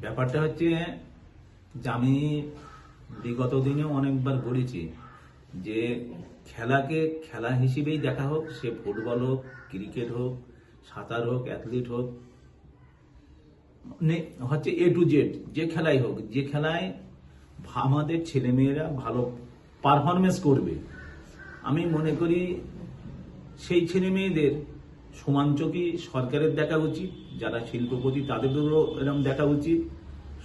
ব্যাপারটা হচ্ছে যে আমি বিগত দিনেও অনেকবার বলেছি যে খেলাকে খেলা হিসেবেই দেখা হোক, সে ফুটবল হোক, ক্রিকেট হোক, সাঁতার হোক, অ্যাথলিট হোক, হচ্ছে এ টু জেড যে খেলাই হোক, যে খেলায় আমাদের ছেলেমেয়েরা ভালো পারফরমেন্স করবে, আমি মনে করি সেই ছেলে মেয়েদের সমান চোখে সরকারের দেখা উচিত, যারা শিল্পপতি তাদেরও এরকম দেখা উচিত।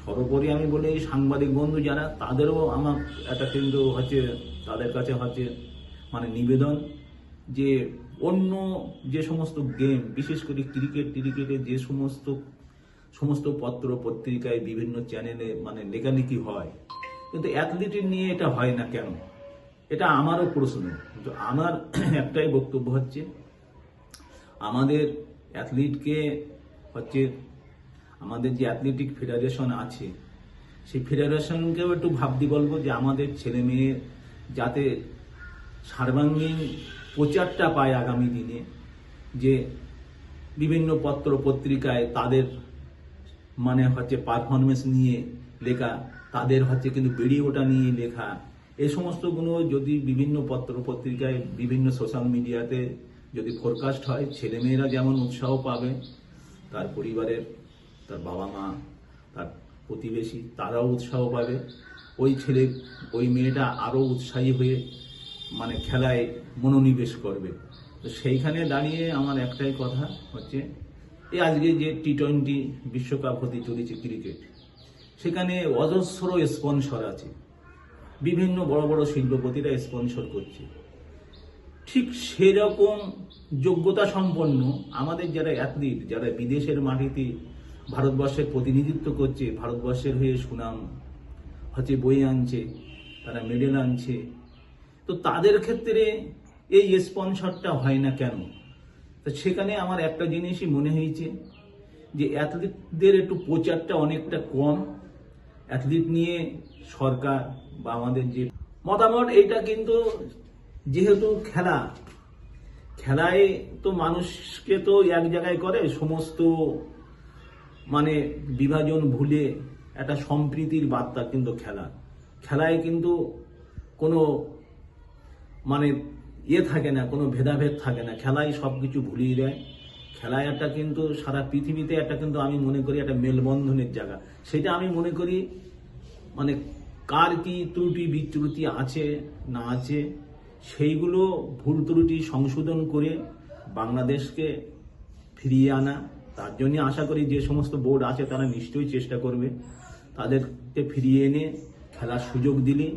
সর্বোপরি আমি বলি সাংবাদিক বন্ধু যারা, তাদেরও আমার একটা কিন্তু হচ্ছে তাদের কাছে হচ্ছে মানে নিবেদন যে অন্য যে সমস্ত গেম, বিশেষ করে ক্রিকেটে যে সমস্ত পত্র পত্রিকায় বিভিন্ন চ্যানেলে মানে লেখালেখি হয়, কিন্তু অ্যাথলিটের নিয়ে এটা হয় না কেন? এটা আমারও প্রশ্ন। কিন্তু আমার একটাই বক্তব্য হচ্ছে, আমাদের অ্যাথলিটকে হচ্ছে আমাদের যে অ্যাথলেটিক ফেডারেশন আছে, সেই ফেডারেশনকেও একটু ভাবতে বলবো যে আমাদের ছেলে মেয়ে যাতে সর্বাঙ্গীন প্রচারটা পায় আগামী দিনে, যে বিভিন্ন পত্র পত্রিকায় তাদের মানে হচ্ছে পারফরমেন্স নিয়ে লেখা, তাদের হচ্ছে কিন্তু বেরিয়ে ওঠা নিয়ে লেখা, এই সমস্তগুলো যদি বিভিন্ন পত্র পত্রিকায় বিভিন্ন সোশ্যাল মিডিয়াতে যদি ফোরকাস্ট হয়, ছেলেমেয়েরা যেমন উৎসাহ পাবে, তার পরিবারের, তার বাবা মা, তার প্রতিবেশী তারাও উৎসাহ পাবে, ওই মেয়েটা আরও উৎসাহী হয়ে মানে খেলায় মনোনিবেশ করবে। তো সেইখানে দাঁড়িয়ে আমার একটাই কথা হচ্ছে, এই আজকে যে টি-20 বিশ্বকাপ হতে চলেছে ক্রিকেট, সেখানে অজস্র স্পন্সর আছে, বিভিন্ন বড় বড় শিল্পপতিরা স্পন্সর করছে। ঠিক সেরকম যোগ্যতা সম্পন্ন আমাদের যারা অ্যাথলিট, যারা বিদেশের মাটিতে ভারতবর্ষের প্রতিনিধিত্ব করছে, ভারতবর্ষের হয়ে সুনাম হচ্ছে বয়ে আনছে, তারা মেডেল আনছে, তো তাদের ক্ষেত্রে এই স্পন্সরটা হয় না কেন? তো সেখানে আমার একটা জিনিসই মনে হয়েছে যে অ্যাথলিটদের একটু প্রচারটা অনেকটা কম। অ্যাথলিট নিয়ে সরকার বা আমাদের যে মতামত, এটা কিন্তু যেহেতু খেলায় তো মানুষকে তো এক জায়গায় করে, সমস্ত মানে বিভাজন ভুলে একটা সম্প্রীতির বার্তা কিন্তু খেলায় কিন্তু কোনো মানে থাকে না, কোনো ভেদাভেদ থাকে না, খেলায় সবকিছু ভুলিয়ে দেয়। খেলায় একটা কিন্তু সারা পৃথিবীতে একটা কিন্তু আমি মনে করি একটা মেলবন্ধনের জায়গা। সেটা আমি মনে করি মানে কার কি ত্রুটি বিচ্যুতি আছে না আছে, সেইগুলো ভুল ত্রুটি সংশোধন করে বাংলাদেশকে ফিরিয়ে আনা। তার জন্য আশা করি যে সমস্ত বোর্ড আছে তারা নিশ্চয়ই চেষ্টা করবে, তাদেরকে ফিরিয়ে এনে খেলার সুযোগ দিলে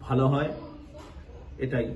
ভালো হয়, এটাই।